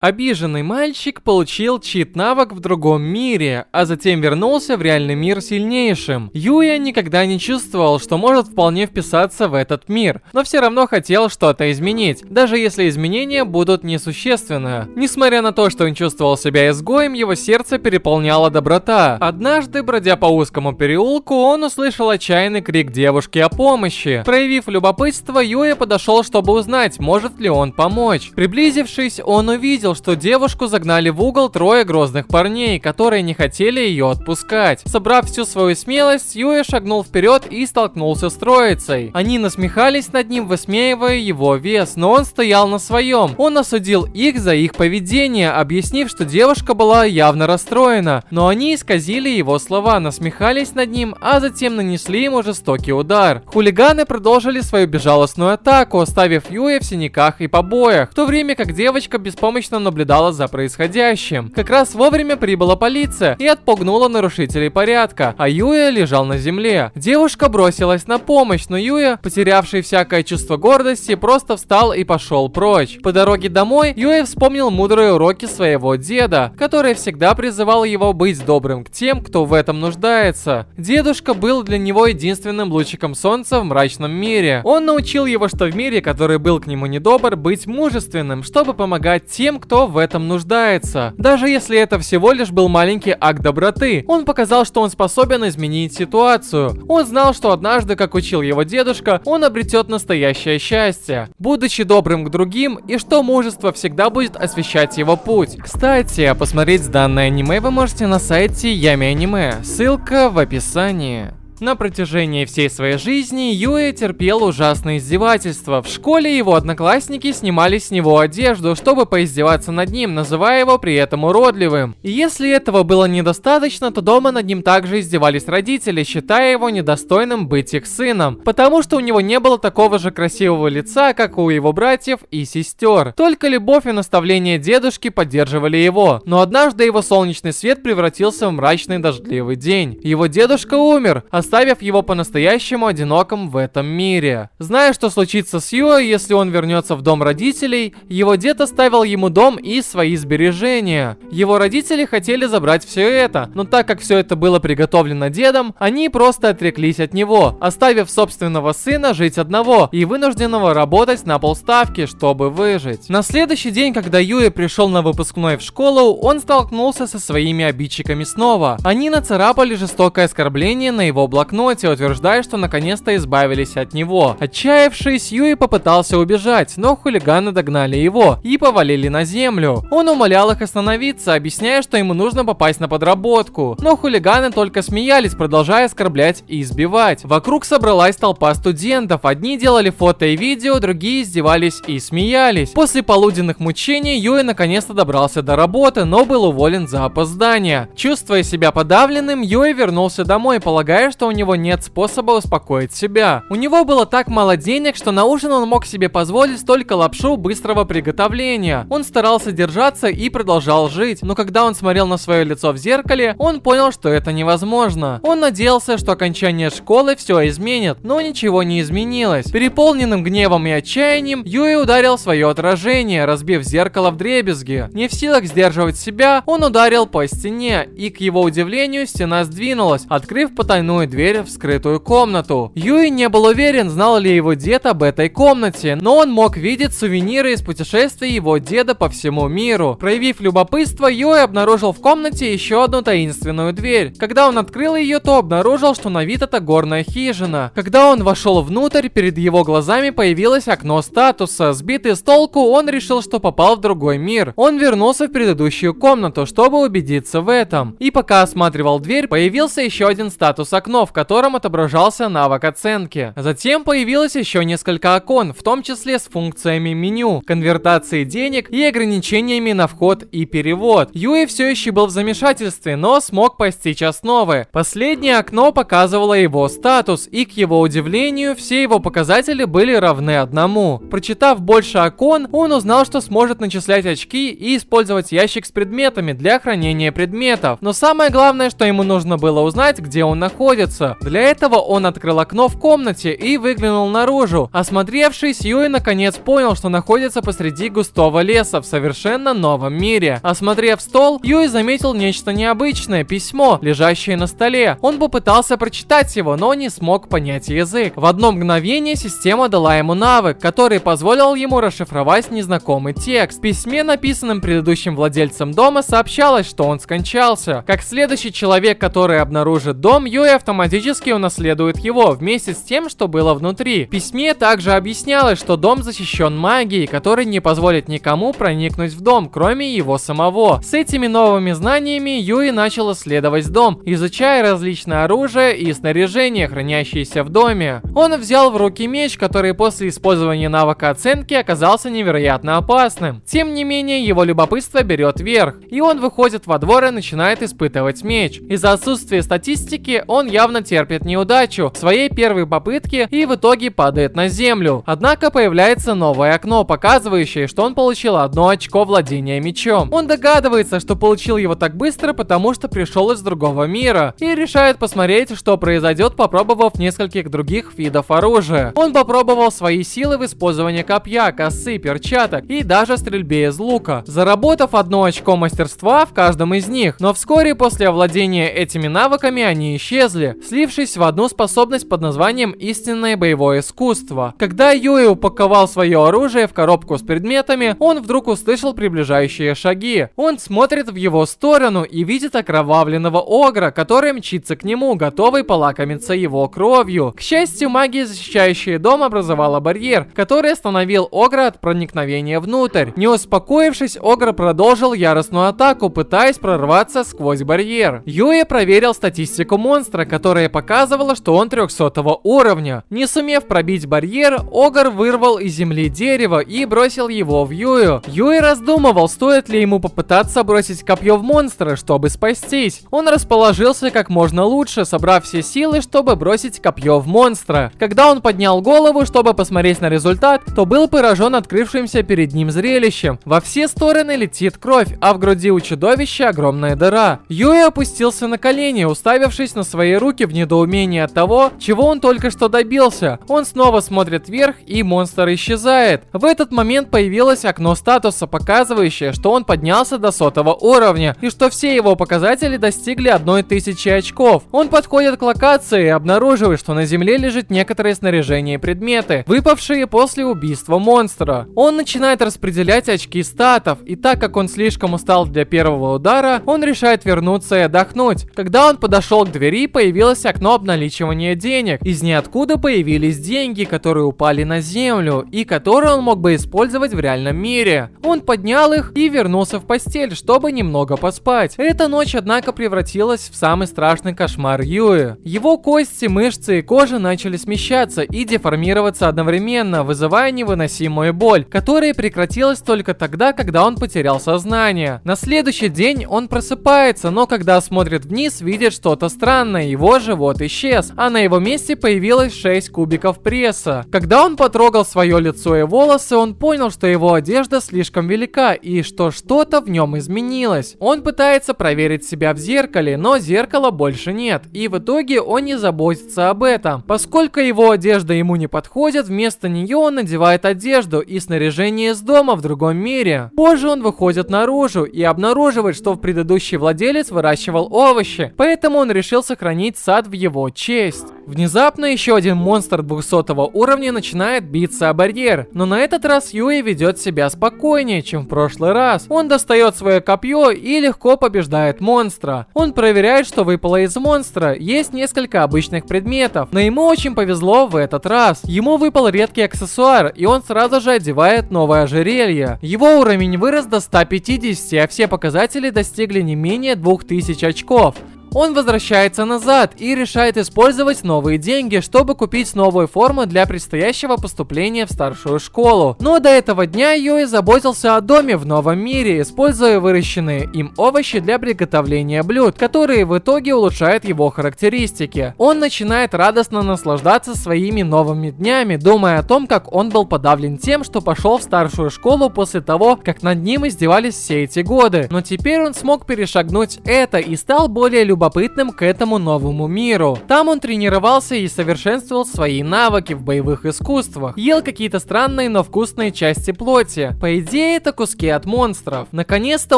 Обиженный мальчик получил чит-навык в другом мире, а затем вернулся в реальный мир сильнейшим. Юя никогда не чувствовал, что может вполне вписаться в этот мир, но все равно хотел что-то изменить, даже если изменения будут несущественные. Несмотря на то, что он чувствовал себя изгоем, его сердце переполняла доброта. Однажды, бродя по узкому переулку, он услышал отчаянный крик девушки о помощи. Проявив любопытство, Юя подошел, чтобы узнать, может ли он помочь. Приблизившись, он увидел, что девушку загнали в угол трое грозных парней, которые не хотели ее отпускать. Собрав всю свою смелость, Юя шагнул вперед и столкнулся с троицей. Они насмехались над ним, высмеивая его вес, но он стоял на своем. Он осудил их за их поведение, объяснив, что девушка была явно расстроена, но они исказили его слова, насмехались над ним, а затем нанесли ему жестокий удар. Хулиганы продолжили свою безжалостную атаку, оставив Юя в синяках и побоях, в то время как девочка беспомощно наблюдала за происходящим. Как раз вовремя прибыла полиция и отпугнула нарушителей порядка, а Юя лежал на земле. Девушка бросилась на помощь, но Юя, потерявший всякое чувство гордости, просто встал и пошел прочь. По дороге домой Юя вспомнил мудрые уроки своего деда, который всегда призывал его быть добрым к тем, кто в этом нуждается. Дедушка был для него единственным лучиком солнца в мрачном мире. Он научил его, что в мире, который был к нему недобр, быть мужественным, чтобы помогать тем, кто в этом нуждается. Даже если это всего лишь был маленький акт доброты, он показал, что он способен изменить ситуацию. Он знал, что однажды, как учил его дедушка, он обретет настоящее счастье, будучи добрым к другим, и что мужество всегда будет освещать его путь. Кстати, посмотреть данное аниме вы можете на сайте Yami Anime, ссылка в описании. На протяжении всей своей жизни Юя терпел ужасные издевательства. В школе его одноклассники снимали с него одежду, чтобы поиздеваться над ним, называя его при этом уродливым. И если этого было недостаточно, то дома над ним также издевались родители, считая его недостойным быть их сыном, потому что у него не было такого же красивого лица, как у его братьев и сестер. Только любовь и наставления дедушки поддерживали его. Но однажды его солнечный свет превратился в мрачный дождливый день. Его дедушка умер, оставив его по-настоящему одиноким в этом мире. Зная, что случится с Юа, если он вернется в дом родителей, его дед оставил ему дом и свои сбережения. Его родители хотели забрать все это, но так как все это было приготовлено дедом, они просто отреклись от него, оставив собственного сына жить одного и вынужденного работать на полставки, чтобы выжить. На следующий день, когда Юя пришел на выпускной в школу, он столкнулся со своими обидчиками снова. Они нацарапали жестокое оскорбление на его блокноте, утверждая, что наконец-то избавились от него. Отчаявшись, Юи попытался убежать, но хулиганы догнали его и повалили на землю. Он умолял их остановиться, объясняя, что ему нужно попасть на подработку. Но хулиганы только смеялись, продолжая оскорблять и избивать. Вокруг собралась толпа студентов. Одни делали фото и видео, другие издевались и смеялись. После полуденных мучений Юи наконец-то добрался до работы, но был уволен за опоздание. Чувствуя себя подавленным, Юи вернулся домой, полагая, что у него нет способа успокоить себя. У него было так мало денег, что на ужин он мог себе позволить только лапшу быстрого приготовления. Он старался держаться и продолжал жить, но когда он смотрел на свое лицо в зеркале, он понял, что это невозможно. Он надеялся, что окончание школы все изменит, но ничего не изменилось. Переполненным гневом и отчаянием, Юи ударил свое отражение, разбив зеркало вдребезги. Не в силах сдерживать себя, он ударил по стене, и, к его удивлению, стена сдвинулась, открыв потайную дверь в скрытую комнату. Юи не был уверен, знал ли его дед об этой комнате, но он мог видеть сувениры из путешествий его деда по всему миру. Проявив любопытство, Юи обнаружил в комнате еще одну таинственную дверь. Когда он открыл ее, то обнаружил, что на вид это горная хижина. Когда он вошел внутрь, перед его глазами появилось окно статуса. Сбитый с толку, он решил, что попал в другой мир. Он вернулся в предыдущую комнату, чтобы убедиться в этом. И пока осматривал дверь, появился еще один статус окно, в котором отображался навык оценки. Затем появилось еще несколько окон, в том числе с функциями меню, конвертации денег и ограничениями на вход и перевод. Юи все еще был в замешательстве, но смог постичь основы. Последнее окно показывало его статус, и к его удивлению, все его показатели были равны одному. Прочитав больше окон, он узнал, что сможет начислять очки и использовать ящик с предметами для хранения предметов. Но самое главное, что ему нужно было узнать, где он находится, находится. Для этого он открыл окно в комнате и выглянул наружу. Осмотревшись, Юи наконец понял, что находится посреди густого леса в совершенно новом мире. Осмотрев стол, Юи заметил нечто необычное – письмо, лежащее на столе. Он попытался прочитать его, но не смог понять язык. В одно мгновение система дала ему навык, который позволил ему расшифровать незнакомый текст. В письме, написанном предыдущим владельцем дома, сообщалось, что он скончался. Как следующий человек, который обнаружит дом, Юи автоматически унаследует его вместе с тем, что было внутри. В письме также объяснялось, что дом защищен магией, которая не позволит никому проникнуть в дом, кроме его самого. С этими новыми знаниями Юи начал исследовать дом, изучая различное оружие и снаряжение, хранящееся в доме. Он взял в руки меч, который после использования навыка оценки оказался невероятно опасным. Тем не менее, его любопытство берет верх, и он выходит во двор и начинает испытывать меч. Из-за отсутствия статистики он явно терпит неудачу в своей первой попытке и в итоге падает на землю. Однако появляется новое окно, показывающее, что он получил 1 очко владения мечом. Он догадывается, что получил его так быстро, потому что пришел из другого мира, и решает посмотреть, что произойдет, попробовав нескольких других видов оружия. Он попробовал свои силы в использовании копья, косы, перчаток и даже стрельбе из лука, заработав 1 очко мастерства в каждом из них, но вскоре после овладения этими навыками они исчезли, слившись в одну способность под названием «Истинное боевое искусство». Когда Юи упаковал свое оружие в коробку с предметами, он вдруг услышал приближающие шаги. Он смотрит в его сторону и видит окровавленного огра, который мчится к нему, готовый полакомиться его кровью. К счастью, магия, защищающая дом, образовала барьер, который остановил огра от проникновения внутрь. Не успокоившись, огр продолжил яростную атаку, пытаясь прорваться сквозь барьер. Юи проверил статистику монстра, которая показывала, что он 300 уровня. Не сумев пробить барьер, огр вырвал из земли дерево и бросил его в Юи. Юи раздумывал, стоит ли ему попытаться бросить копье в монстра, чтобы спастись. Он расположился как можно лучше, собрав все силы, чтобы бросить копье в монстра. Когда он поднял голову, чтобы посмотреть на результат, то был поражен открывшимся перед ним зрелищем. Во все стороны летит кровь, а в груди у чудовища огромная дыра. Юи опустился на колени, уставившись на свои руки в недоумении от того, чего он только что добился. Он снова смотрит вверх, и монстр исчезает. В этот момент появилось окно статуса, показывающее, что он поднялся до 100 уровня, и что все его показатели достигли 1000 очков. Он подходит к локации и обнаруживает, что на земле лежит некоторое снаряжение и предметы, выпавшие после убийства монстра. Он начинает распределять очки статов, и так как он слишком устал для первого удара, он решает вернуться и отдохнуть. Когда он подошел к двери, появилось окно обналичивания денег. Из ниоткуда появились деньги, которые упали на землю, и которые он мог бы использовать в реальном мире. Он поднял их и вернулся в постель, чтобы немного поспать. Эта ночь, однако, превратилась в самый страшный кошмар Юи. Его кости, мышцы и кожа начали смещаться и деформироваться одновременно, вызывая невыносимую боль, которая прекратилась только тогда, когда он потерял сознание. На следующий день он просыпается, но когда смотрит вниз, видит что-то странное, его живот исчез, а на его месте появилось 6 кубиков пресса. Когда он потрогал свое лицо и волосы, он понял, что его одежда слишком велика и что что-то в нем изменилось. Он пытается проверить себя в зеркале, но зеркала больше нет, и в итоге он не заботится об этом. Поскольку его одежда ему не подходит, вместо нее он надевает одежду и снаряжение из дома в другом мире. Позже он выходит наружу и обнаруживает, что предыдущий владелец выращивал овощи, поэтому он решил сохранить сад в его честь. Внезапно еще один монстр 200 уровня начинает биться о барьер, но на этот раз Юи ведет себя спокойнее, чем в прошлый раз. Он достает свое копье и легко побеждает монстра. Он проверяет, что выпало из монстра. Есть несколько обычных предметов, но ему очень повезло в этот раз. Ему выпал редкий аксессуар, и он сразу же одевает новое ожерелье. Его уровень вырос до 150, а все показатели достигли не менее 2000 очков. Он возвращается назад и решает использовать новые деньги, чтобы купить новую форму для предстоящего поступления в старшую школу. Но до этого дня Юи заботился о доме в новом мире, используя выращенные им овощи для приготовления блюд, которые в итоге улучшают его характеристики. Он начинает радостно наслаждаться своими новыми днями, думая о том, как он был подавлен тем, что пошел в старшую школу после того, как над ним издевались все эти годы. Но теперь он смог перешагнуть это и стал более любопытным любопытным к этому новому миру. Там он тренировался и совершенствовал свои навыки в боевых искусствах. Ел какие-то странные, но вкусные части плоти. По идее, это куски от монстров. Наконец-то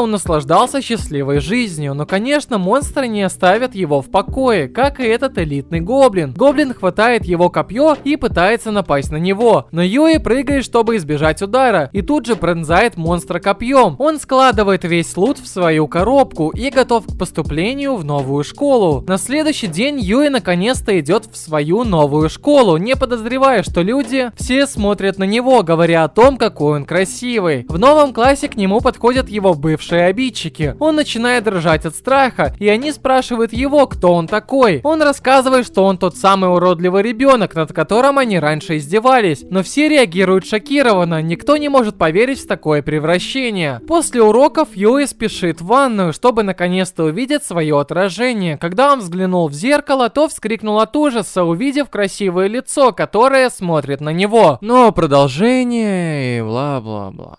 он наслаждался счастливой жизнью, но, конечно, монстры не оставят его в покое, как и этот элитный гоблин. Гоблин хватает его копье и пытается напасть на него, но Юи прыгает, чтобы избежать удара, и тут же пронзает монстра копьем. Он складывает весь лут в свою коробку и готов к поступлению в новую школу. На следующий день Юи наконец-то идет в свою новую школу, не подозревая, что люди все смотрят на него, говоря о том, какой он красивый. В новом классе к нему подходят его бывшие обидчики. Он начинает дрожать от страха, и они спрашивают его, кто он такой. Он рассказывает, что он тот самый уродливый ребенок, над которым они раньше издевались. Но все реагируют шокированно, никто не может поверить в такое превращение. После уроков Юи спешит в ванную, чтобы наконец-то увидеть свое отражение. Когда он взглянул в зеркало, то вскрикнул от ужаса, увидев красивое лицо, которое смотрит на него. Но продолжение и бла-бла-бла.